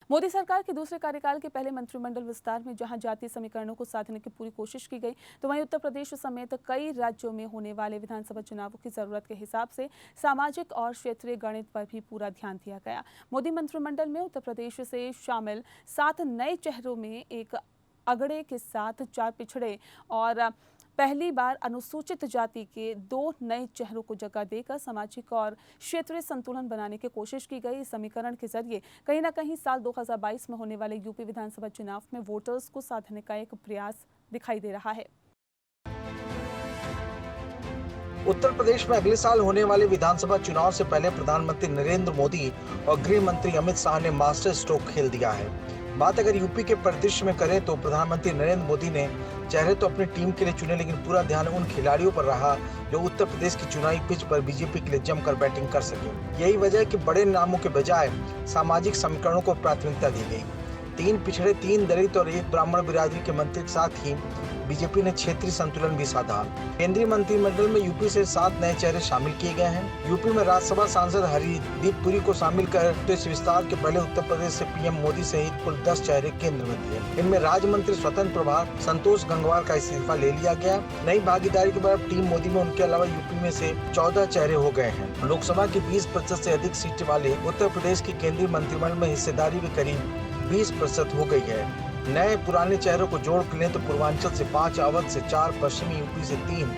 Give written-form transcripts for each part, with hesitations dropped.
मोदी सरकार के दूसरे कार्यकाल के पहले मंत्रिमंडल विस्तार में जहां जातीय समीकरणों को साधने की पूरी कोशिश की गई, तो वहीं उत्तर प्रदेश समेत कई राज्यों में होने वाले विधानसभा चुनावों की जरूरत के हिसाब से सामाजिक और क्षेत्रीय गणित पर भी पूरा ध्यान दिया गया। मोदी मंत्रिमंडल में उत्तर प्रदेश से शामिल 7 नए चेहरों में एक अगड़े के साथ 4 पिछड़े और पहली बार अनुसूचित जाति के 2 नए चेहरों को जगह देकर सामाजिक और क्षेत्रीय संतुलन बनाने की कोशिश की गई। इस समीकरण के जरिए कहीं न कहीं साल 2022 में होने वाले यूपी विधानसभा चुनाव में वोटर्स को साधने का एक प्रयास दिखाई दे रहा है। उत्तर प्रदेश में अगले साल होने वाले विधानसभा चुनाव से पहले प्रधानमंत्री नरेंद्र मोदी और गृह मंत्री अमित शाह ने मास्टर स्ट्रोक खेल दिया है। बात अगर यूपी के परिदृश्य में करें तो प्रधानमंत्री नरेंद्र मोदी ने चेहरे तो अपनी टीम के लिए चुने, लेकिन पूरा ध्यान उन खिलाड़ियों पर रहा जो उत्तर प्रदेश की चुनावी पिच पर बीजेपी के लिए जमकर बैटिंग कर सके। यही वजह है कि बड़े नामों के बजाय सामाजिक समीकरणों को प्राथमिकता दी गई। 3 पिछड़े, 3 दलित और 1 ब्राह्मण बिरादरी के मंत्री के साथ ही बीजेपी ने क्षेत्रीय संतुलन भी साधा। केंद्रीय मंत्रिमंडल में यूपी से 7 नए चेहरे शामिल किए गए हैं। यूपी में राज्यसभा सांसद हरदीप पुरी को शामिल कर तो इस विस्तार के पहले उत्तर प्रदेश से पीएम मोदी सहित कुल 10 चेहरे केंद्र में थे। इनमें राज्य मंत्री स्वतंत्र प्रभार संतोष गंगवार का इस्तीफा ले लिया गया। नई भागीदारी के बाद टीम मोदी में उनके अलावा यूपी में से 14 चेहरे हो गए हैं। लोकसभा की 20% से अधिक सीटें वाले उत्तर प्रदेश की केंद्रीय मंत्रिमंडल में हिस्सेदारी भी करीब 20% हो गई है। नए पुराने चेहरों को जोड़ लें तो पूर्वांचल से 5, अवध से 4, पश्चिमी यूपी से 3,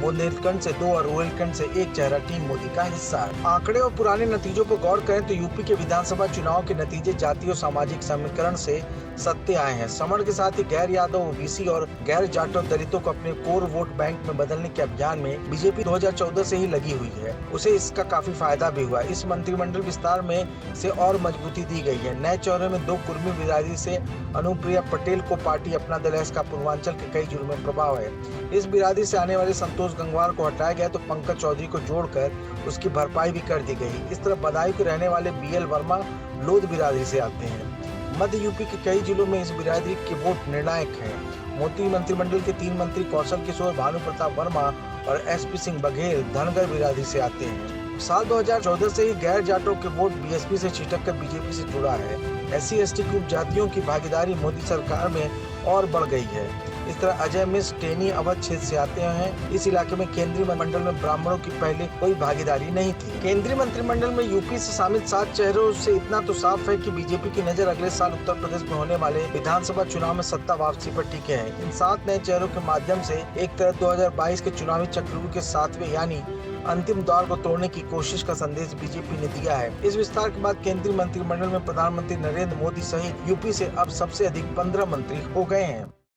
बुंदेलखंड से 2 और रोहिलखंड से 1 चेहरा टीम मोदी का हिस्सा है। आंकड़े और पुराने नतीजों पर गौर करें तो यूपी के विधानसभा चुनाव के नतीजे जातीय और सामाजिक समीकरण से सत्य आए हैं। समण के साथ ही गैर यादव, ओबीसी और गैर जाटव दलितों को अपने कोर वोट बैंक में बदलने के अभियान में बीजेपी 2014 से ही लगी हुई है। उसे इसका काफी फायदा भी हुआ। इस मंत्रिमंडल विस्तार में से और मजबूती दी गई है। नए चेहरों में 2 कुर्मी बिरादरी से अनुप्रिया पटेल को पार्टी अपना दल है। इसका पूर्वांचल के कई जिलों में प्रभाव है। इस बिरादरी से आने वाले संतोष गंगवार को हटाया गया तो पंकज चौधरी को जोड़कर उसकी भरपाई भी कर दी गई। इस तरह बदायूं के रहने वाले बीएल वर्मा लोध बिरादरी से आते हैं। मध्य यूपी के कई जिलों में इस बिरादरी के वोट निर्णायक हैं। मोदी मंत्रिमंडल के 3 मंत्री कौशल किशोर, भानु प्रताप वर्मा और एसपी सिंह बघेल धनगर बिरादरी से आते हैं। साल 2014 से ही गैर जाटों के वोट बीएसपी से छिटक कर बीजेपी से जुड़ा है। SC/ST की उपजातियों की भागीदारी मोदी सरकार में और बढ़ गई है। इस तरह अजय मिश्र टेनी अवध क्षेत्र से आते हैं। इस इलाके में केंद्रीय मंत्रिमंडल में ब्राह्मणों की पहले कोई भागीदारी नहीं थी। केंद्रीय मंत्रिमंडल में यूपी से शामिल 7 चेहरों से इतना तो साफ है कि बीजेपी की नजर अगले साल उत्तर प्रदेश में होने वाले विधानसभा चुनाव में सत्ता वापसी पर टिके है। इन 7 नए चेहरों के माध्यम से एक तरह 2022 के चुनावी चक्रव्यूह के 7वें यानी अंतिम दौर को तोड़ने की कोशिश का संदेश बीजेपी ने दिया है। इस विस्तार के बाद केंद्रीय मंत्रिमंडल में प्रधानमंत्री नरेंद्र मोदी सहित यूपी से अब सबसे अधिक 15 मंत्री हो गए हैं।